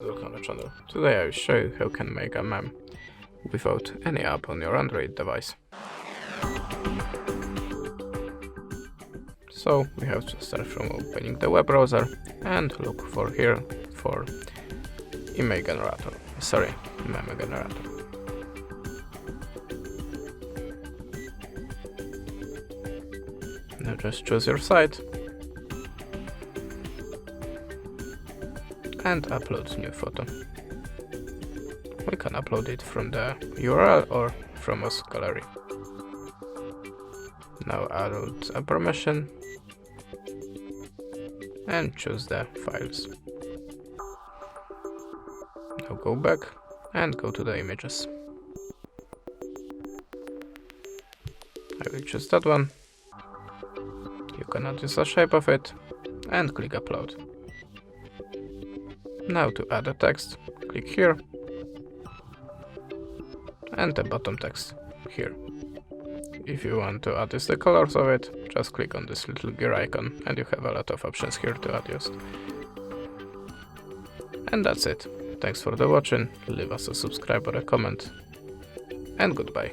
Welcome on the channel. Today I will show you how you can make a meme without any app on your Android device. So we have to start from opening the web browser and look for here for meme generator. Now just choose your site and upload new photo. We can upload it from the URL or from a gallery. Now add a permission and choose the files. Now go back and go to the images. I will choose that one. You can adjust the shape of it and click upload. Now to add a text, click here and the bottom text here. If you want to adjust the colors of it, just click on this little gear icon and you have a lot of options here to adjust. And that's it. Thanks for the watching, leave us a subscribe or a comment, and goodbye.